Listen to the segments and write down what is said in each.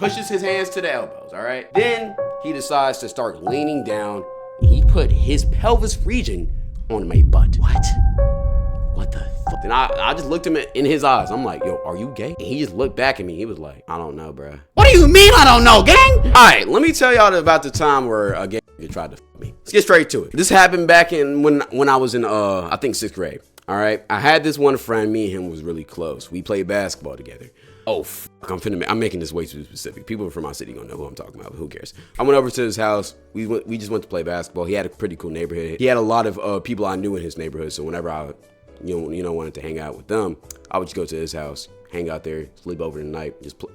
Pushes his hands to the elbows, all right? Then he decides to start leaning down. He put his pelvis region on my butt. What the fuck? Then I just looked him in his eyes. I'm like, yo, are you gay? And he just looked back at me. He was like, I don't know, bruh. What do you mean I don't know, gang? All right, let me tell y'all about the time where a gay tried to fuck me. Let's get straight to it. This happened back in when I was in, I think 6th grade. All right, I had this one friend. Me and him was really close. We played basketball together. Oh, fuck, I'm making this way too specific. People from my city gonna know who I'm talking about, but who cares? I went over to his house. We just went to play basketball. He had a pretty cool neighborhood. He had a lot of people I knew in his neighborhood. So whenever I, wanted to hang out with them, I would just go to his house, hang out there, sleep over the night, just play.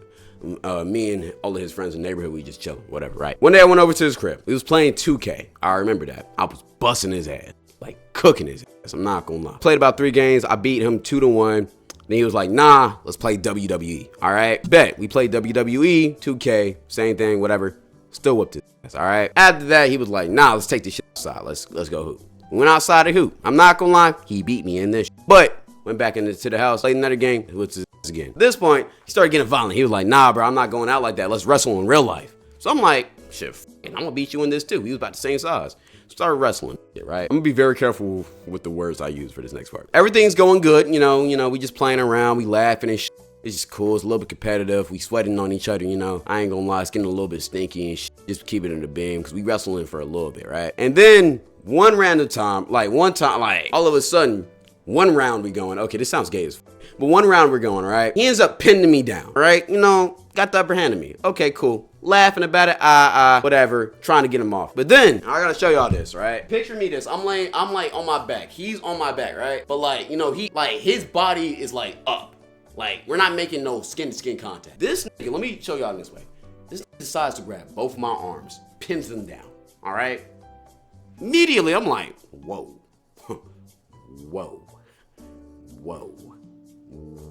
Me and all of his friends in the neighborhood, we just chilling, whatever, right? One day I went over to his crib. We was playing 2K. I remember that. I was busting his ass, like cooking his ass. I'm not gonna lie. Played about 3 games. I beat him 2-1. Then he was like, nah, let's play WWE. All right, bet. We played WWE, 2K, same thing, whatever. Still whooped his ass, all right? After that, he was like, nah, let's take this shit outside. Let's go hoop. We went outside to hoop. I'm not gonna lie, he beat me in this shit. But went back into the house, played another game, whooped his ass again. At this point, he started getting violent. He was like, nah, bro, I'm not going out like that. Let's wrestle in real life. So I'm like, shit, I'm gonna beat you in this too. He was about the same size. Started wrestling, right? I'm gonna be very careful with the words I use for this next part. Everything's going good, we just playing around, we laughing and shit. It's just cool, it's a little bit competitive, we sweating on each other, I ain't gonna lie, it's getting a little bit stinky and shit. Just keep it in the beam, because we wrestling for a little bit, right? And then, one time, all of a sudden, one round we going, okay, this sounds gay as fuck, but one round we're going, right? He ends up pinning me down, right? Got the upper hand of me. Okay, cool. Laughing about it, whatever, trying to get him off. But then, I gotta show y'all this, right? Picture me this, I'm like on my back. He's on my back, right? But his body is like up. Like, we're not making no skin to skin contact. This nigga, let me show y'all in this way. This nigga decides to grab both of my arms, pins them down, all right? Immediately, I'm like, whoa, whoa, whoa,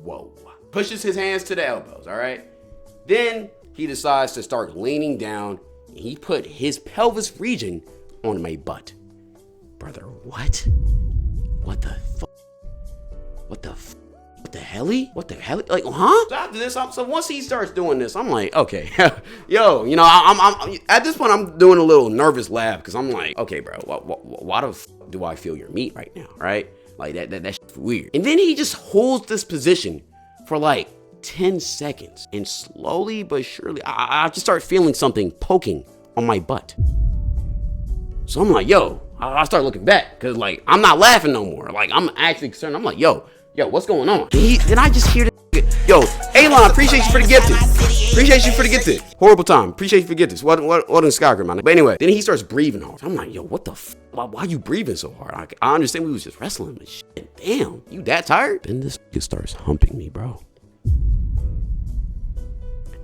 whoa. Pushes his hands to the elbows, all right? Then he decides to start leaning down, and he put his pelvis region on my butt. Brother, what? What the fuck? What the fuck? What the helly? What the hell? Like, huh? So after this, so once he starts doing this, I'm like, okay, yo, I'm at this point, I'm doing a little nervous laugh, because I'm like, okay, bro, why the fuck do I feel your meat right now, right? Like, that's weird. And then he just holds this position for like 10 seconds, and slowly but surely I just start feeling something poking on my butt. So I'm like, yo, I start looking back, because like I'm not laughing no more. Like, I'm actually concerned. I'm like, yo, what's going on? Then I just hear this, yo, Alon, appreciate you for the gifted. Appreciate you for the gifted. Horrible time. Appreciate you for the gifted. What in Skyward, man. But anyway, then he starts breathing hard. I'm like, yo, what the f? Why you breathing so hard? I understand we was just wrestling, but shit, damn, you that tired? Then this nigga starts humping me, bro.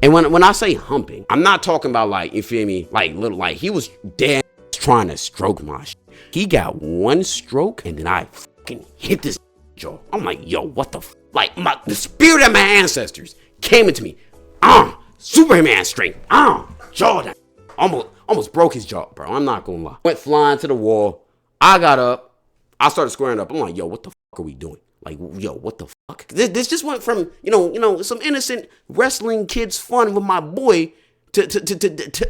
And when I say humping, I'm not talking about like, you feel me, like little, like he was dead trying to stroke my shit. He got one stroke, and then I fucking hit this jaw. I'm like, yo, what the f? Like, the spirit of my ancestors came into me. Superman strength. Jordan. Almost broke his jaw, bro. I'm not gonna lie. Went flying to the wall. I got up. I started squaring up. I'm like, yo, what the fuck are we doing? Like, yo, what the fuck? This just went from, some innocent wrestling kids fun with my boy to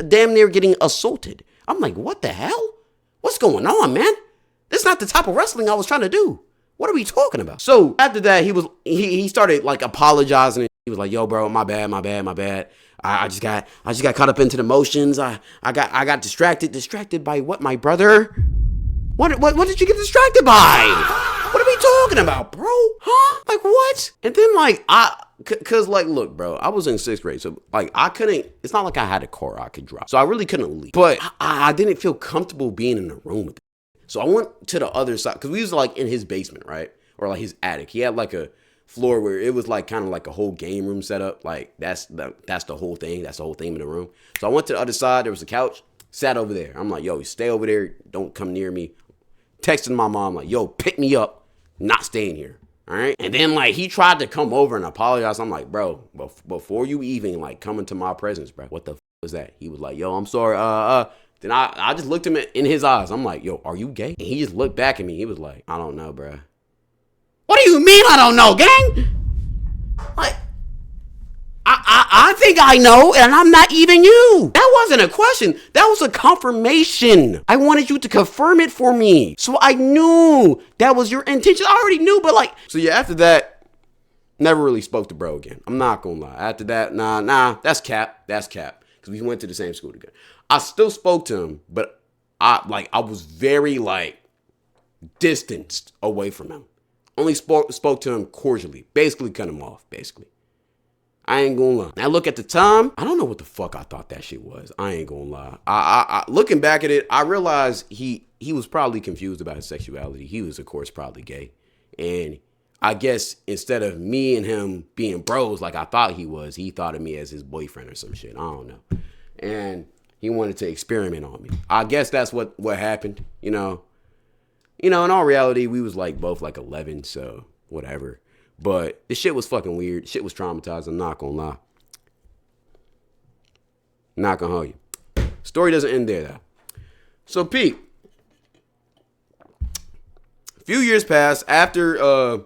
damn near getting assaulted. I'm like, what the hell? What's going on, man? This is not the type of wrestling I was trying to do. What are we talking about? So after that, he started like apologizing. He was like, yo, bro, my bad. I just got caught up into the emotions. I got distracted by what, my brother? What did you get distracted by? What are we talking about, bro? Huh? Like, what? And then, cause look, bro, I was in 6th grade, so, it's not like I had a car I could drive. So I really couldn't leave. But I didn't feel comfortable being in the room with him. So I went to the other side, cause we was, in his basement, right? Or, his attic. He had, a floor where it was, kind of a whole game room setup. Like, that's the whole thing. That's the whole theme in the room. So I went to the other side. There was a couch. Sat over there. I'm like, yo, stay over there. Don't come near me. Texting my mom, like, yo, pick me up. Not staying here, all right? And then, he tried to come over and apologize. I'm like, bro, before you even, come into my presence, bro, what the f*** was that? He was like, yo, I'm sorry, Then I just looked him in his eyes. I'm like, yo, are you gay? And he just looked back at me. He was like, I don't know, bro. What do you mean I don't know, gang? Like, I think I know, and I'm not even you. That wasn't a question. That was a confirmation. I wanted you to confirm it for me. So I knew that was your intention. I already knew, but like, so yeah, after that, never really spoke to bro again. I'm not gonna lie. After that, nah, that's cap. That's cap. Because we went to the same school together. I still spoke to him, but I was very like distanced away from him. Only spoke to him cordially. Basically cut him off, basically. I ain't gonna lie. I look at the time, I don't know what the fuck I thought that shit was. I ain't gonna lie. I looking back at it, I realized he was probably confused about his sexuality. He was, of course, probably gay. And I guess instead of me and him being bros like I thought he thought of me as his boyfriend or some shit. I don't know. And he wanted to experiment on me. I guess that's what happened, you know. In all reality, we was like both like 11, so whatever. But this shit was fucking weird. Shit was traumatizing. I'm not gonna lie. Not gonna hold you. Story doesn't end there though. So Pete, a few years passed after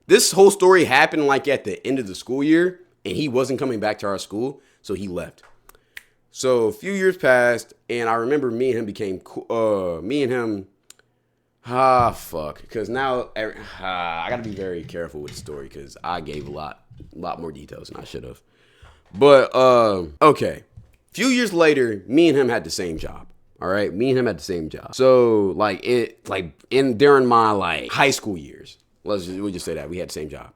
this whole story happened like at the end of the school year, and he wasn't coming back to our school, so he left. So a few years passed, and I remember me and him became fuck. Because now I gotta be very careful with the story because I gave a lot more details than I should have. But okay. A few years later, me and him had the same job. All right, me and him had the same job. So during my like high school years, we'll just say that we had the same job.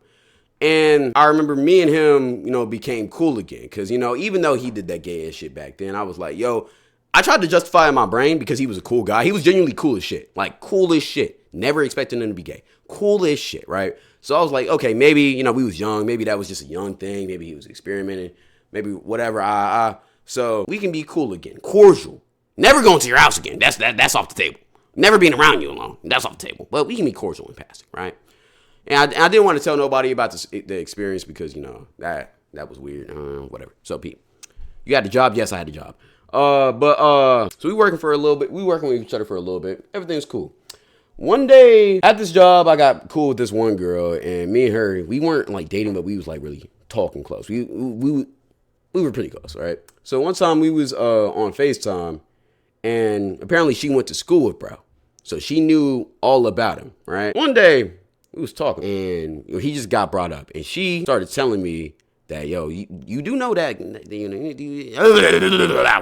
And I remember me and him, became cool again. Because, even though he did that gay ass shit back then, I was like, yo, I tried to justify in my brain because he was a cool guy. He was genuinely cool as shit. Like, cool as shit. Never expecting him to be gay. Cool as shit, right? So I was like, okay, maybe, we was young. Maybe that was just a young thing. Maybe he was experimenting. Maybe whatever. So we can be cool again. Cordial. Never going to your house again. That's off the table. Never being around you alone. That's off the table. But we can be cordial in passing, right? And I didn't want to tell nobody about the experience because, that was weird. Whatever. So, Pete, you had the job? Yes, I had the job. So we working for a little bit. We working with each other for a little bit. Everything's cool. One day at this job, I got cool with this one girl, and me and her, we weren't like dating, but we was like really talking close. We were pretty close, right? So one time we was on FaceTime, and apparently she went to school with bro, so she knew all about him, right? One day we was talking, and he just got brought up, and she started telling me that, yo, you do know that,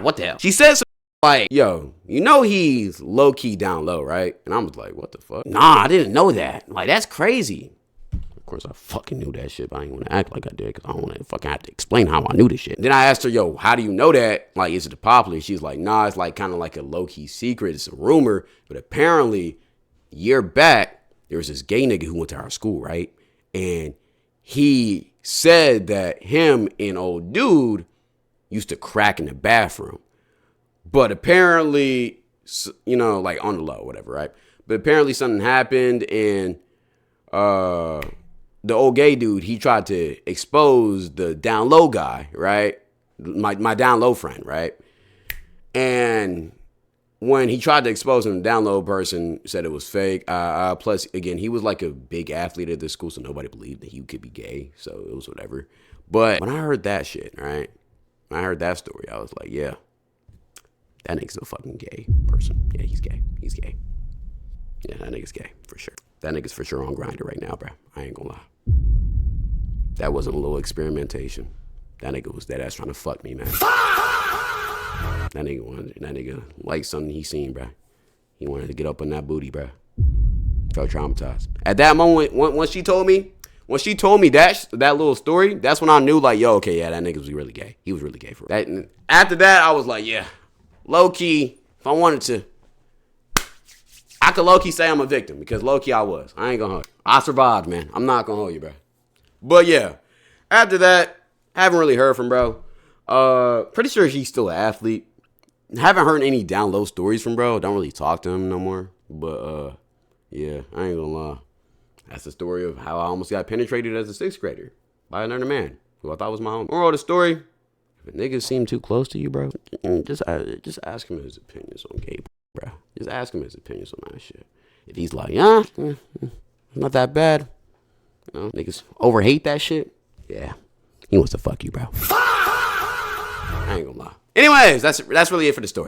what the hell? She said something like, yo, he's low-key down low, right? And I was like, what the fuck? Nah, I didn't know that. Like, that's crazy. Of course, I fucking knew that shit, but I ain't want to act like I did because I don't want to fucking have to explain how I knew this shit. Then I asked her, yo, how do you know that? Like, is it popular? She's like, nah, it's like kind of like a low-key secret. It's a rumor, but apparently, a year back, there was this gay nigga who went to our school, right? And he said that him and old dude used to crack in the bathroom. But apparently, like on the low, whatever, right? But apparently something happened, and the old gay dude, he tried to expose the down low guy, right? My down low friend, right? And when he tried to expose him, the down low person said it was fake. Plus, again, he was like a big athlete at this school, so nobody believed that he could be gay. So it was whatever. But when I heard that shit, right? When I heard that story, I was like, yeah, that nigga's a fucking gay person. Yeah, he's gay. He's gay. Yeah, that nigga's gay, for sure. That nigga's for sure on Grindr right now, bro. I ain't gonna lie. That wasn't a little experimentation. That nigga was dead ass trying to fuck me, man. That nigga liked something he seen, bro. He wanted to get up on that booty, bro. Felt traumatized. At that moment, once she told me that little story, that's when I knew, like, yo, okay, yeah, that nigga was really gay. He was really gay for that. And after that, I was like, yeah, low key, if I wanted to, I could low key say I'm a victim because low key I was. I ain't gonna hold you. I survived, man. I'm not gonna hold you, bro. But yeah, after that, haven't really heard from bro. Pretty sure he's still an athlete. Haven't heard any down low stories from bro. Don't really talk to him no more. But yeah, I ain't gonna lie. That's the story of how I almost got penetrated as a 6th grader by another man who I thought was my own. Moral of the story: if a nigga seem too close to you, bro, just ask him his opinions on gay, bro. Just ask him his opinions on that shit. If he's like, not that bad, niggas overhate that shit. Yeah, He wants to fuck you, bro. I ain't gonna lie. Anyways, that's really it for the story.